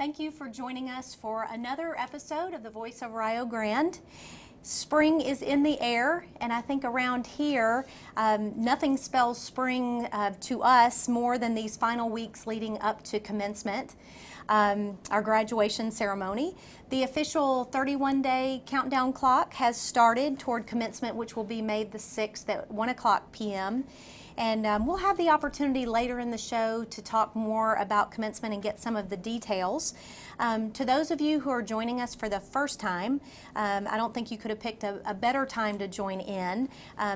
Thank you for joining us for another episode of The Voice of Rio Grande. Spring is in the air, and I think around here, nothing spells spring to us more than these final weeks leading up to commencement, our graduation ceremony. The official 31-day countdown clock has started toward commencement, which will be May the 6th at 1 o'clock p.m. And we'll have the opportunity later in the show to talk more about commencement and get some of the details. To those of you who are joining us for the first time, I don't think you could have picked a better time to join in.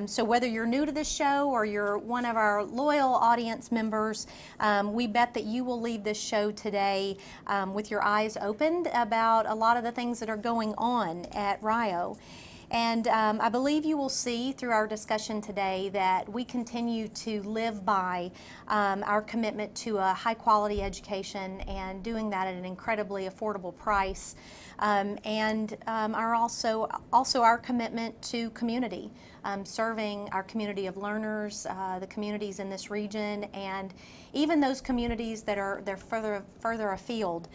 So whether you're new to this show or you're one of our loyal audience members, we bet that you will leave this show today with your eyes opened about a lot of the things that are going on at Rio. And I believe you will see through our discussion today that we continue to live by our commitment to a high quality education and doing that at an incredibly affordable price, and also our commitment to community, serving our community of learners, the communities in this region, and even those communities that are further afield.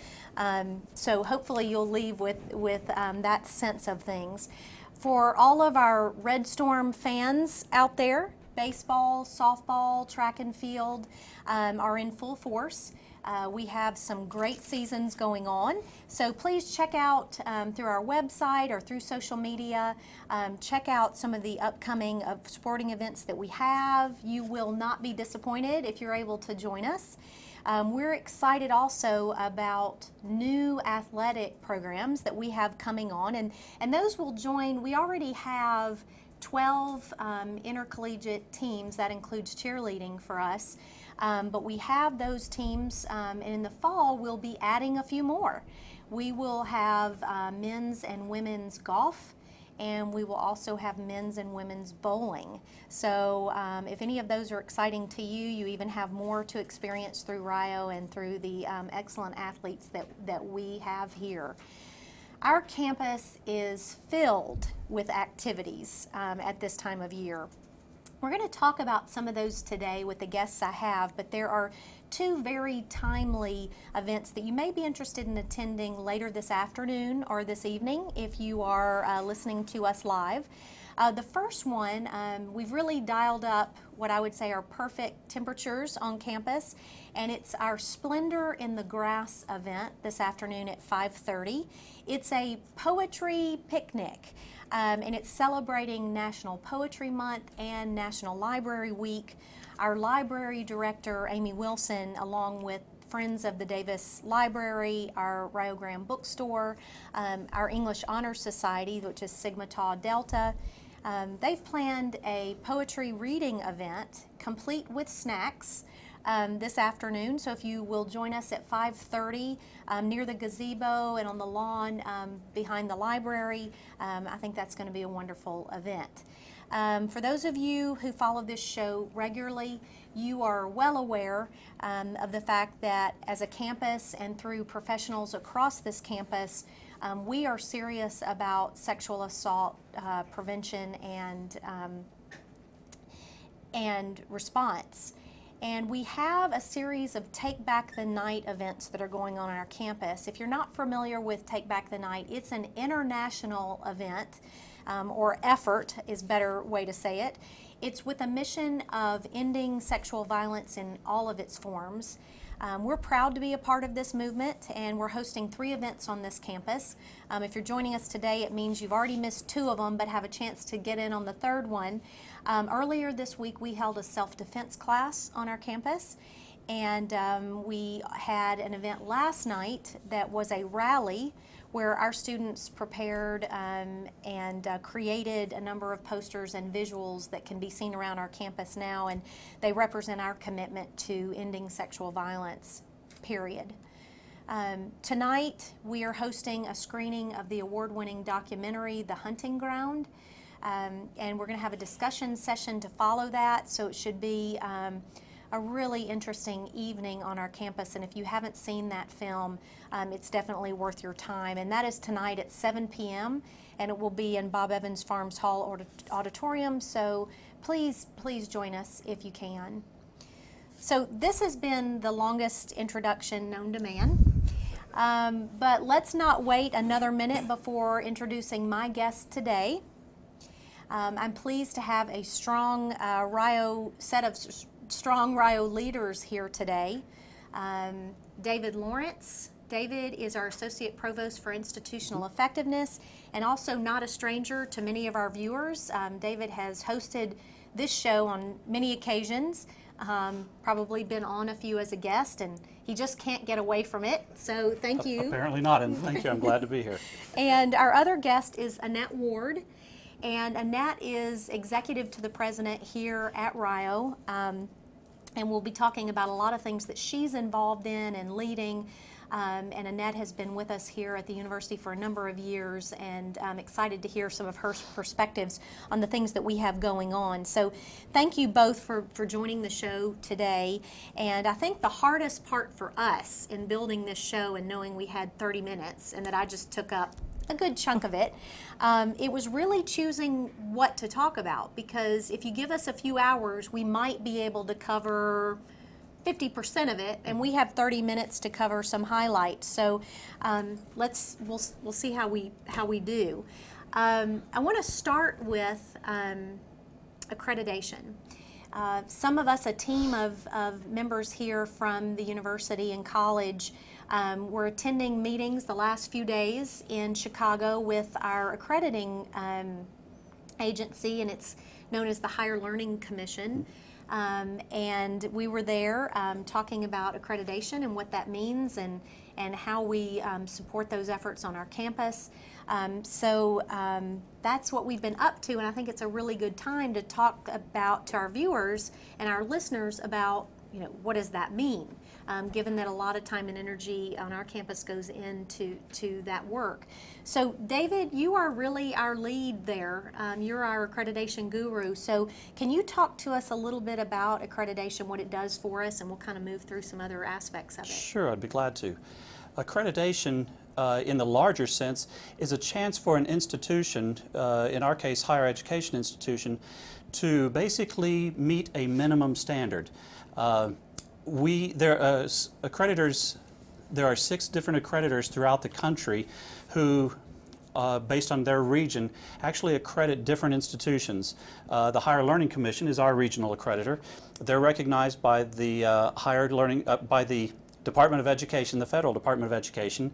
So hopefully you'll leave with that sense of things. For all of our Red Storm fans out there, baseball, softball, track and field are in full force. We have some great seasons going on, so please check out through our website or through social media, check out some of the upcoming sporting events that we have. You will not be disappointed if you're able to join us. We're excited also about new athletic programs that we have coming on, and those will join. We already have 12 intercollegiate teams. That includes cheerleading for us, but we have those teams, and in the fall we'll be adding a few more. We will have men's and women's golf, and we will also have men's and women's bowling. So if any of those are exciting to you, you even have more to experience through Rio and through the excellent athletes that we have here. Our campus is filled with activities at this time of year. We're going to talk about some of those today with the guests I have, but there are two very timely events that you may be interested in attending later this afternoon or this evening if you are listening to us live. The first one, we've really dialed up what I would say are perfect temperatures on campus, and it's our Splendor in the Grass event this afternoon at 5:30. It's a poetry picnic. And it's celebrating National Poetry Month and National Library Week. Our library director, Amy Wilson, along with Friends of the Davis Library, our Rio Grande bookstore, our English Honor Society, which is Sigma Tau Delta, they've planned a poetry reading event complete with snacks this afternoon. So if you will join us at 5:30 near the gazebo and on the lawn behind the library, I think that's going to be a wonderful event. For those of you who follow this show regularly, you are well aware of the fact that as a campus and through professionals across this campus, we are serious about sexual assault prevention and response. And we have a series of Take Back the Night events that are going on our campus. If you're not familiar with Take Back the Night, it's an international event, or effort is a better way to say it. It's with a mission of ending sexual violence in all of its forms. We're proud to be a part of this movement, and we're hosting 3 events on this campus. If you're joining us today, it means you've already missed 2 of them, but have a chance to get in on the 3rd one. Earlier this week, we held a self-defense class on our campus, and we had an event last night that was a rally where our students prepared and created a number of posters and visuals that can be seen around our campus now, and they represent our commitment to ending sexual violence, period. Tonight, we are hosting a screening of the award-winning documentary, The Hunting Ground, and we're going to have a discussion session to follow that, so it should be a really interesting evening on our campus, and if you haven't seen that film, it's definitely worth your time. And that is tonight at 7 p.m., and it will be in Bob Evans Farms Hall Auditorium, so please join us if you can. So this has been the longest introduction known to man. But let's not wait another minute before introducing my guest today. I'm pleased to have a strong set of strong Rio leaders here today. David Lawrence. David is our Associate Provost for Institutional Effectiveness and also not a stranger to many of our viewers. David has hosted this show on many occasions, probably been on a few as a guest, and he just can't get away from it. So thank you. Apparently not, and thank you. I'm glad to be here. And our other guest is Annette Ward. And Annette is executive to the president here at Rio. And we'll be talking about a lot of things that she's involved in and leading. And Annette has been with us here at the university for a number of years, and I'm excited to hear some of her perspectives on the things that we have going on. So thank you both for joining the show today. And I think the hardest part for us in building this show and knowing we had 30 minutes and that I just took up a good chunk of it, it was really choosing what to talk about, because if you give us a few hours, we might be able to cover 50% of it, and we have 30 minutes to cover some highlights. So we'll see how we do. I want to start with accreditation. Some of us, a team of members here from the university and college, were attending meetings the last few days in Chicago with our accrediting agency, and it's known as the Higher Learning Commission. And we were there talking about accreditation and what that means and how we support those efforts on our campus. So that's what we've been up to, and I think it's a really good time to talk about to our viewers and our listeners about, what does that mean? Given that a lot of time and energy on our campus goes into that work. So David, you are really our lead there. You're our accreditation guru. So can you talk to us a little bit about accreditation, what it does for us, and we'll kind of move through some other aspects of it? Sure, I'd be glad to. Accreditation, in the larger sense, is a chance for an institution, in our case higher education institution, to basically meet a minimum standard. There are 6 different accreditors throughout the country who, based on their region, actually accredit different institutions. The Higher Learning Commission is our regional accreditor. They're recognized by the by the Department of Education, the Federal Department of Education,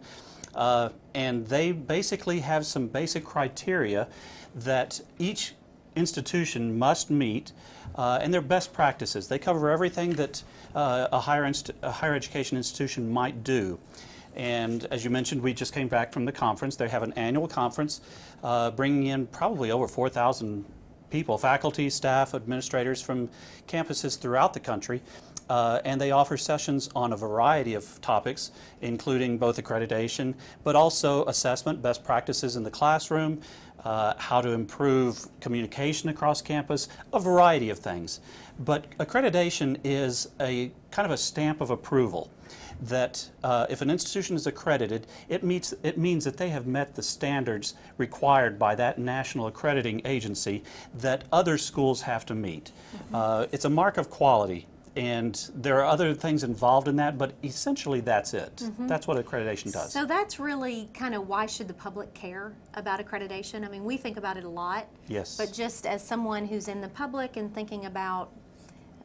and they basically have some basic criteria that each institution must meet, and their best practices. They cover everything that a higher education institution might do. And as you mentioned, we just came back from the conference. They have an annual conference bringing in probably over 4,000 people, faculty, staff, administrators from campuses throughout the country. And they offer sessions on a variety of topics, including both accreditation, but also assessment, best practices in the classroom, how to improve communication across campus, a variety of things. But accreditation is a kind of a stamp of approval that if an institution is accredited, it means that they have met the standards required by that national accrediting agency that other schools have to meet. Mm-hmm. It's a mark of quality. And there are other things involved in that, but essentially that's it. Mm-hmm. That's what accreditation does. So that's really kind of why should the public care about accreditation? I mean, we think about it a lot. Yes. But just as someone who's in the public and thinking about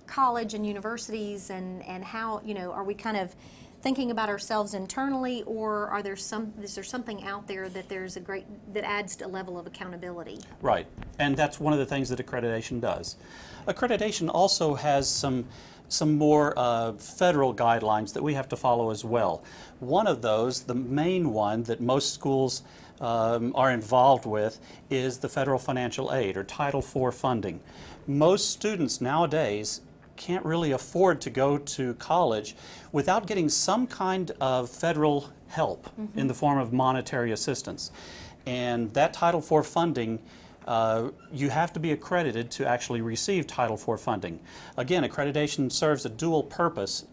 college and universities and how, are we kind of thinking about ourselves internally, or is there something out there that that adds a level of accountability? Right. And that's one of the things that accreditation does. Accreditation also has some more federal guidelines that we have to follow as well. One of those, the main one that most schools are involved with, is the federal financial aid, or Title IV funding. Most students nowadays can't really afford to go to college without getting some kind of federal help mm-hmm. in the form of monetary assistance. And that Title IV funding, you have to be accredited to actually receive Title IV funding. Again, accreditation serves a dual purpose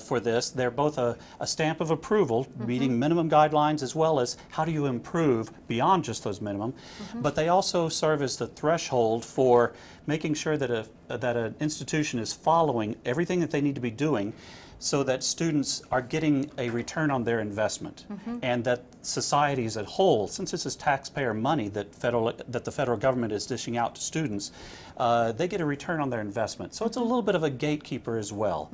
for this. They're both a stamp of approval, mm-hmm. meeting minimum guidelines, as well as how do you improve beyond just those minimum. Mm-hmm. But they also serve as the threshold for making sure that an institution is following everything that they need to be doing so that students are getting a return on their investment, and that society as a whole, since this is taxpayer money that the federal government is dishing out to students, they get a return on their investment. So it's a little bit of a gatekeeper as well.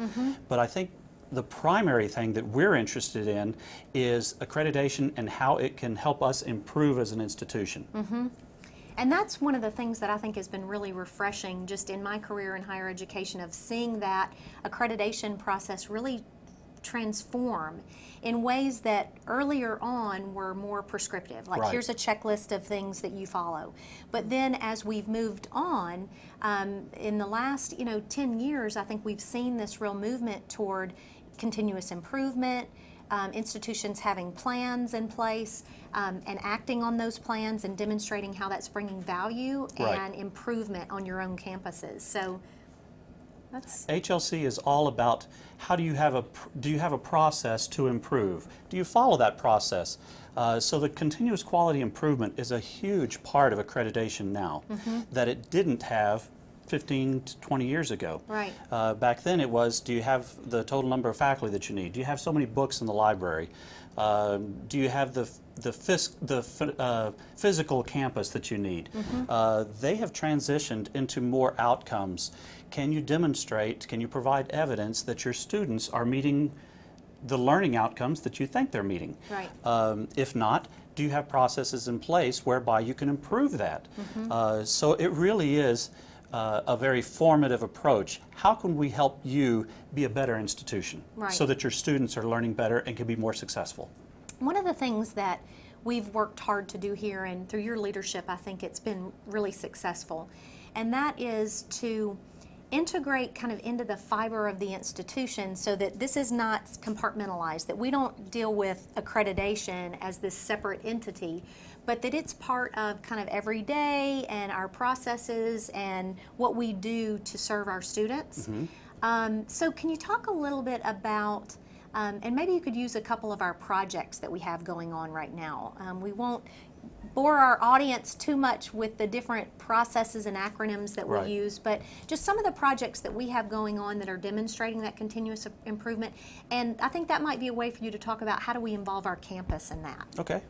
But I think the primary thing that we're interested in is accreditation and how it can help us improve as an institution. And that's one of the things that I think has been really refreshing just in my career in higher education, of seeing that accreditation process really transform in ways that earlier on were more prescriptive. Like, Right. here's a checklist of things that you follow. But then as we've moved on, in the last 10 years, I think we've seen this real movement toward continuous improvement, institutions having plans in place, and acting on those plans and demonstrating how that's bringing value Right. and improvement on your own campuses. So that's HLC is all about how do you have a process to improve? Do you follow that process? So the continuous quality improvement is a huge part of accreditation now that it didn't have 15 to 20 years ago. right. Back then it was, do you have the total number of faculty that you need? Do you have so many books in the library? Do you have the physical campus that you need? They have transitioned into more outcomes. Can you demonstrate, can you provide evidence that your students are meeting the learning outcomes that you think they're meeting? Right. If not, do you have processes in place whereby you can improve that? So it really is a very formative approach. How can we help you be a better institution Right. so that your students are learning better and can be more successful? One of the things that we've worked hard to do here, and through your leadership, I think it's been really successful, and that is to integrate kind of into the fiber of the institution so that this is not compartmentalized, that we don't deal with accreditation as this separate entity, but that it's part of kind of every day and our processes and what we do to serve our students. So can you talk a little bit about, and maybe you could use a couple of our projects that we have going on right now. We won't bore our audience too much with the different processes and acronyms that we Right. use, but just some of the projects that we have going on that are demonstrating that continuous improvement. And I think that might be a way for you to talk about how do we involve our campus in that. Okay.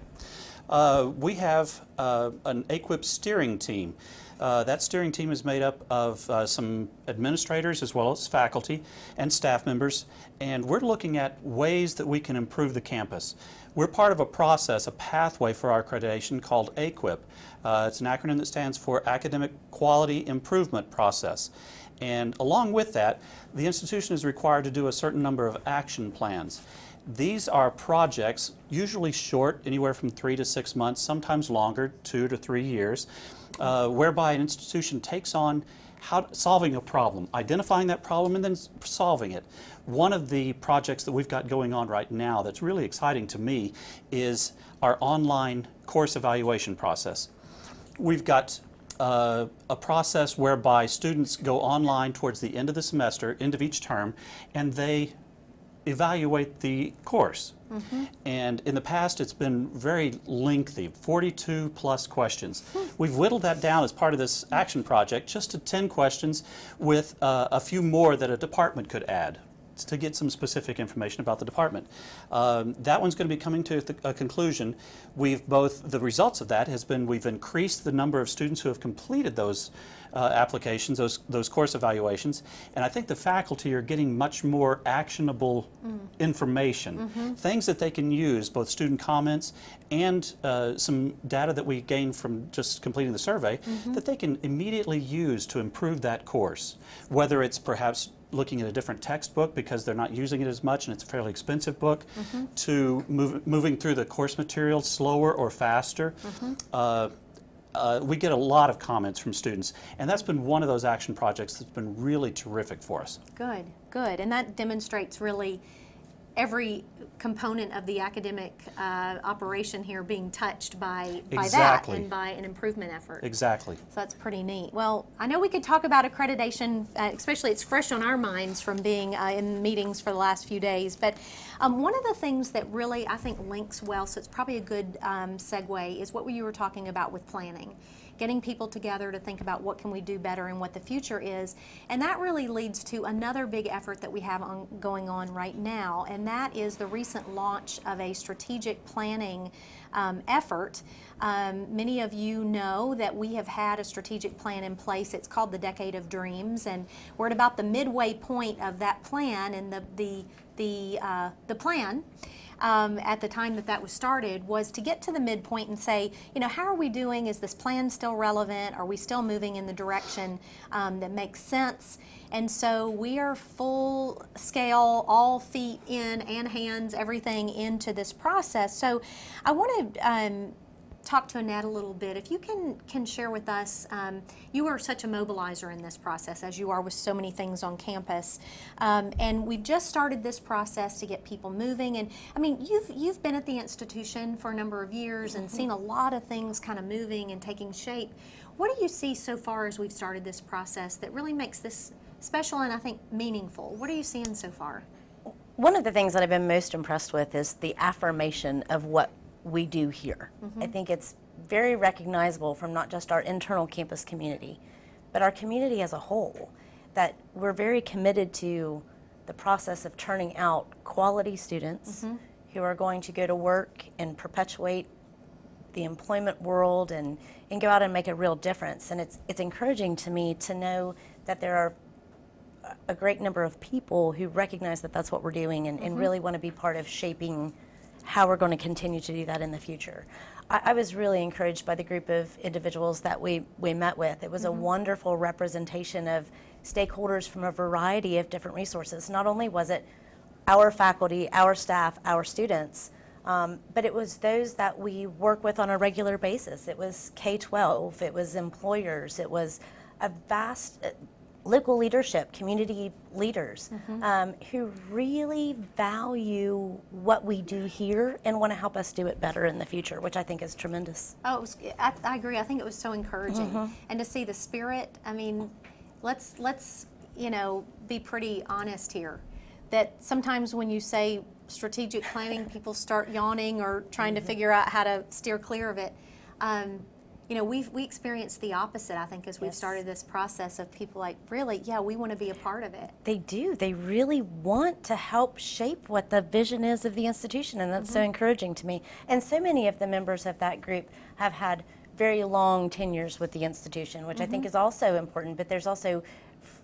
We have an AQUIP steering team. That steering team is made up of some administrators as well as faculty and staff members, and we're looking at ways that we can improve the campus. We're part of a process, a pathway for our accreditation called AQUIP. It's an acronym that stands for Academic Quality Improvement Process. And along with that, the institution is required to do a certain number of action plans. These are projects, usually short, anywhere from 3 to 6 months, sometimes longer, 2 to 3 years, whereby an institution takes on solving a problem, identifying that problem, and then solving it. One of the projects that we've got going on right now that's really exciting to me is our online course evaluation process. We've got a process whereby students go online towards the end of the semester, end of each term, and they evaluate the course. And in the past it's been very lengthy, 42 plus questions. We've whittled that down as part of this action project just to 10 questions with a few more that a department could add to get some specific information about the department. That one's going to be coming to a conclusion. The results of that has been we've increased the number of students who have completed those applications, those course evaluations, and I think the faculty are getting much more actionable information, things that they can use, both student comments and some data that we gain from just completing the survey, that they can immediately use to improve that course, whether it's perhaps looking at a different textbook because they're not using it as much and it's a fairly expensive book, to moving through the course material slower or faster. We get a lot of comments from students, and that's been one of those action projects that's been really terrific for us. Good, good. And that demonstrates really every component of the academic operation here being touched by that Exactly. and by an improvement effort. Exactly. So that's pretty neat. Well, I know we could talk about accreditation, especially it's fresh on our minds from being in meetings for the last few days. But one of the things that really I think links well, so it's probably a good segue, is what you were talking about with planning. getting people together to think about what can we do better and what the future is. And that really leads to another big effort that we have going on right now, and that is the recent launch of a strategic planning effort. Many of you know that we have had a strategic plan in place. It's called the Decade of Dreams, and we're at about the midway point of that plan. And the plan at the time that was started was to get to the midpoint and say, how are we doing? Is this plan still relevant? Are we still moving in the direction that makes sense? And so we are full scale, all feet in and hands, everything into this process. So I want to talk to Annette a little bit. If you can share with us, you are such a mobilizer in this process, as you are with so many things on campus. And we've just started this process to get people moving. And I mean, you've been at the institution for a number of years and seen a lot of things kind of moving and taking shape. What do you see so far as we've started this process that really makes this special and I think meaningful? What are you seeing so far? One of the things that I've been most impressed with is the affirmation of what we do here. I think it's very recognizable from not just our internal campus community, but our community as a whole, that we're very committed to the process of turning out quality students who are going to go to work and perpetuate the employment world and go out and make a real difference. And it's encouraging to me to know that there are a great number of people who recognize that that's what we're doing and really want to be part of shaping how we're going to continue to do that in the future. I was really encouraged by the group of individuals that we met with. It was a wonderful representation of stakeholders from a variety of different resources. Not only was it our faculty, our staff, our students, but it was those that we work with on a regular basis. It was K-12, it was employers, it was a vast local leadership, community leaders who really value what we do here and want to help us do it better in the future, which I think is tremendous. Oh, I agree. I think it was so encouraging. And to see the spirit, I mean, let's be pretty honest here, that sometimes when you say strategic planning, people start yawning or trying to figure out how to steer clear of it. We experienced the opposite, I think, as we've started this process of people like, really, yeah, we want to be a part of it. They do. They really want to help shape what the vision is of the institution, and that's so encouraging to me. And so many of the members of that group have had very long tenures with the institution, which I think is also important, but there's also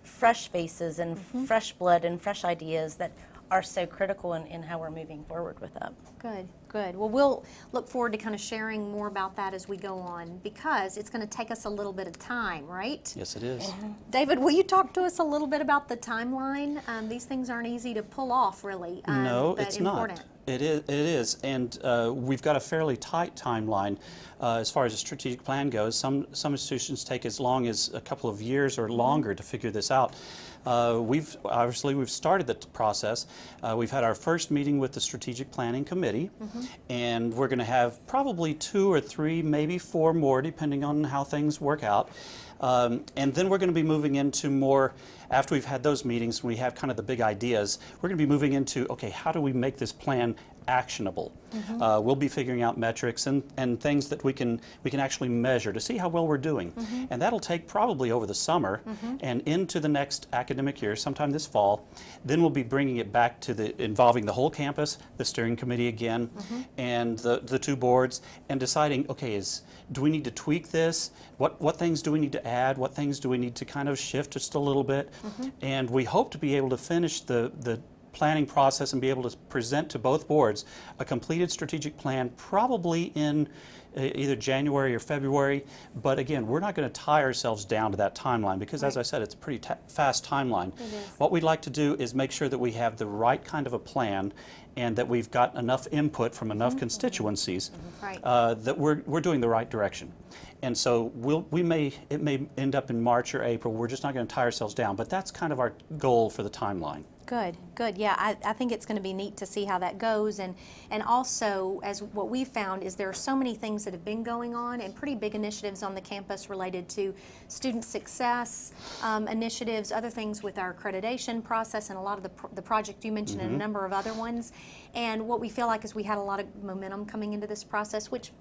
fresh faces and fresh blood and fresh ideas that are so critical in how we're moving forward with that. Good, good. Well, we'll look forward to kind of sharing more about that as we go on, because it's going to take us a little bit of time, right? Yes, it is. David, will you talk to us a little bit about the timeline? These things aren't easy to pull off, really. No, but it's important. not. It is, and we've got a fairly tight timeline as far as a strategic plan goes. Some institutions take as long as a couple of years or longer to figure this out. We've started the process. We've had our first meeting with the Strategic Planning Committee, and we're going to have probably 2 or 3, maybe 4 more, depending on how things work out. And then we're going to be moving into more, after we've had those meetings, we have kind of the big ideas, we're going to be moving into, okay, how do we make this plan actionable? We'll be figuring out metrics and things that we can actually measure to see how well we're doing. And that'll take probably over the summer and into the next academic year, sometime this fall. Then we'll be bringing it back to involving the whole campus, the steering committee again, and the 2 boards, and deciding, okay, do we need to tweak this? What things do we need to add? What things do we need to kind of shift just a little bit? And we hope to be able to finish the planning process and be able to present to both boards a completed strategic plan probably in either January or February. But again, we're not going to tie ourselves down to that timeline because, as I said, it's a pretty fast timeline. What we'd like to do is make sure that we have the right kind of a plan and that we've got enough input from enough constituencies that we're doing the right direction. And so it may end up in March or April. We're just not going to tie ourselves down, but that's kind of our goal for the timeline. Good, good. Yeah, I think it's going to be neat to see how that goes. And also, as what we've found is there are so many things that have been going on and pretty big initiatives on the campus related to student success initiatives, other things with our accreditation process, and a lot of the project you mentioned and a number of other ones. And what we feel like is we had a lot of momentum coming into this process, which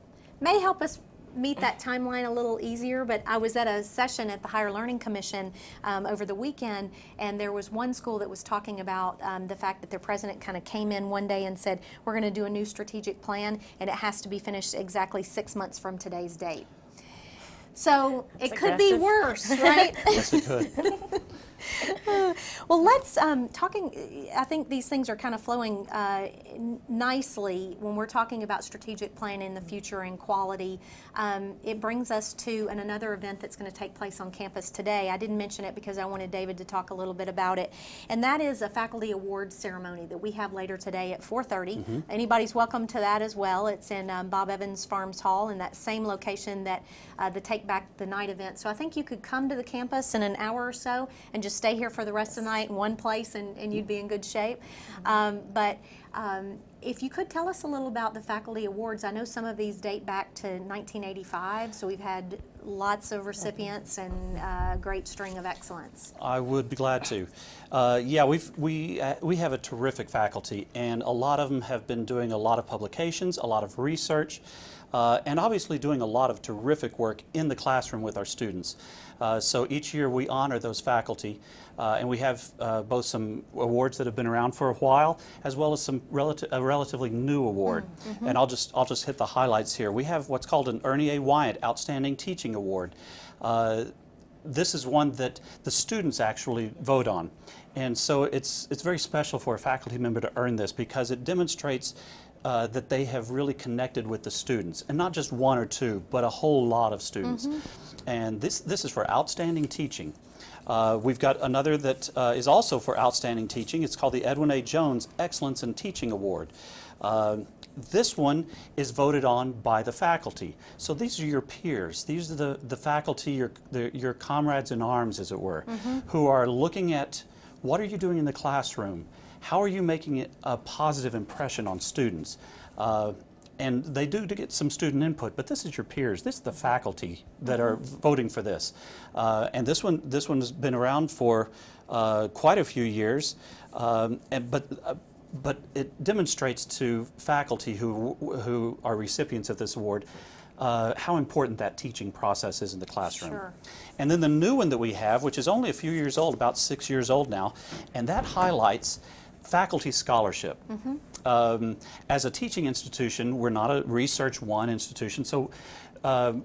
may help us meet that timeline a little easier, but I was at a session at the Higher Learning Commission over the weekend, and there was one school that was talking about the fact that their president kind of came in one day and said, we're going to do a new strategic plan, and it has to be finished exactly 6 months from today's date. So it could be worse, right? Yes, it could. Well, let's I think these things are kind of flowing nicely when we're talking about strategic planning in the future and quality. It brings us to another event that's going to take place on campus today. I didn't mention it because I wanted David to talk a little bit about it, and that is a faculty awards ceremony that we have later today at 4:30. Anybody's welcome to that as well. It's in Bob Evans Farms Hall in that same location that the Take Back the Night event. So I think you could come to the campus in an hour or so and just stay here for the rest of the night in one place, and you'd be in good shape. If you could tell us a little about the faculty awards. I know some of these date back to 1985, so we've had lots of recipients and a great string of excellence. I would be glad to. Yeah, we have a terrific faculty, and a lot of them have been doing a lot of publications, a lot of research, and obviously doing a lot of terrific work in the classroom with our students. So each year we honor those faculty, and we have both some awards that have been around for a while, as well as some a relatively new award. And I'll just hit the highlights here. We have what's called an Ernie A. Wyatt Outstanding Teaching Award. This is one that the students actually vote on, and so it's very special for a faculty member to earn this because it demonstrates that they have really connected with the students, and not just one or two, but a whole lot of students. And this is for outstanding teaching. We've got another that is also for outstanding teaching. It's called the Edwin A. Jones Excellence in Teaching Award. This one is voted on by the faculty. So these are your peers. These are the faculty, your comrades in arms, as it were, who are looking at what are you doing in the classroom? How are you making a positive impression on students? And they do to get some student input, but this is your peers. This is the faculty that are voting for this. And this one's been around for quite a few years, but it demonstrates to faculty who are recipients of this award how important that teaching process is in the classroom. Sure. And then the new one that we have, which is only a few years old, about 6 years old now, and that highlights faculty scholarship. As a teaching institution, we're not a Research One institution, so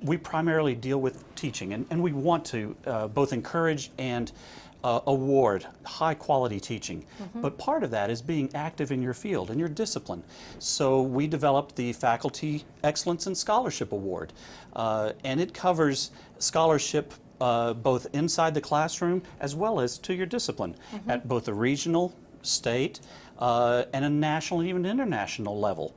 we primarily deal with teaching, and we want to both encourage and award high quality teaching. But part of that is being active in your field and your discipline. So we developed the Faculty Excellence and Scholarship Award, and it covers scholarship both inside the classroom as well as to your discipline at both a regional, state, and a national and even international level.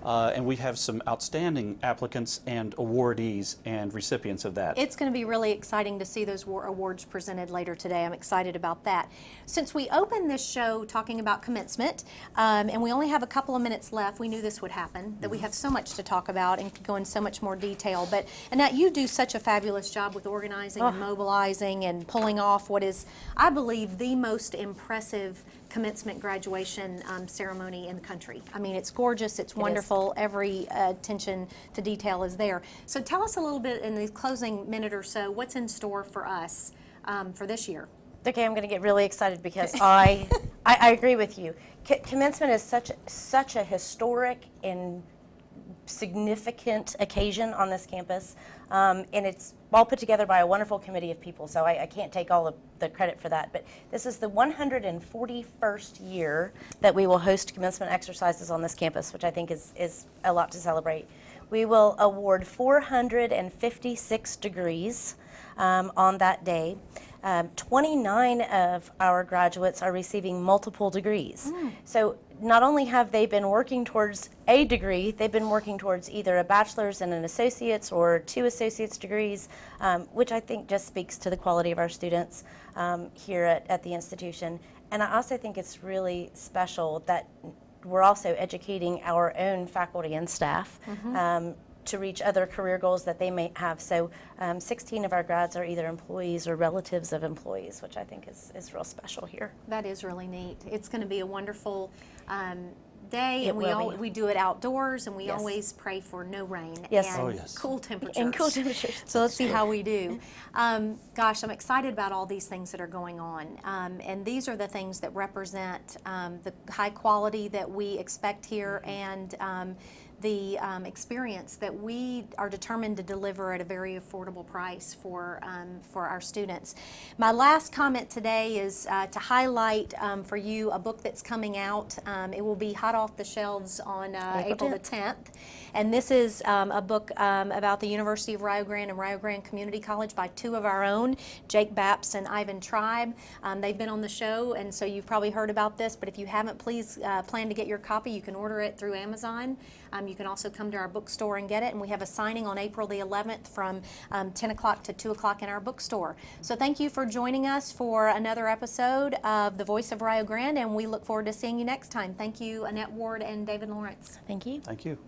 And we have some outstanding applicants and awardees and recipients of that. It's going to be really exciting to see those awards presented later today. I'm excited about that. Since we opened this show talking about commencement, and we only have a couple of minutes left, we knew this would happen, that we have so much to talk about and could go in so much more detail. But Annette, you do such a fabulous job with organizing and mobilizing and pulling off what is, I believe, the most impressive commencement graduation ceremony in the country. I mean, it's gorgeous, it's wonderful, every attention to detail is there. So tell us a little bit in the closing minute or so, what's in store for us for this year? Okay, I'm going to get really excited because I agree with you. Commencement is such a historic and significant occasion on this campus, and it's all put together by a wonderful committee of people, so I can't take all of the credit for that. But this is the 141st year that we will host commencement exercises on this campus, which I think is a lot to celebrate. We will award 456 degrees on that day. 29 of our graduates are receiving multiple degrees. So not only have they been working towards a degree, they've been working towards either a bachelor's and an associate's or 2 associate's degrees, which I think just speaks to the quality of our students here at the institution. And I also think it's really special that we're also educating our own faculty and staff to reach other career goals that they may have. So 16 of our grads are either employees or relatives of employees, which I think is real special here. That is really neat. It's going to be a wonderful day, It and will be. we do it outdoors, and we Yes. always pray for no rain Yes. and Oh, yes. cool temperatures. And cool temperatures. So let's see how we do. Gosh, I'm excited about all these things that are going on. And these are the things that represent the high quality that we expect here and the experience that we are determined to deliver at a very affordable price for our students. My last comment today is to highlight for you a book that's coming out. It will be hot off the shelves on April the 10th. And this is a book about the University of Rio Grande and Rio Grande Community College by two of our own, Jake Bapps and Ivan Tribe. They've been on the show, and so you've probably heard about this, but if you haven't, please plan to get your copy. You can order it through Amazon. You can also come to our bookstore and get it, and we have a signing on April the 11th from 10 o'clock to 2 o'clock in our bookstore. So thank you for joining us for another episode of The Voice of Rio Grande, and we look forward to seeing you next time. Thank you, Annette Ward and David Lawrence. Thank you. Thank you.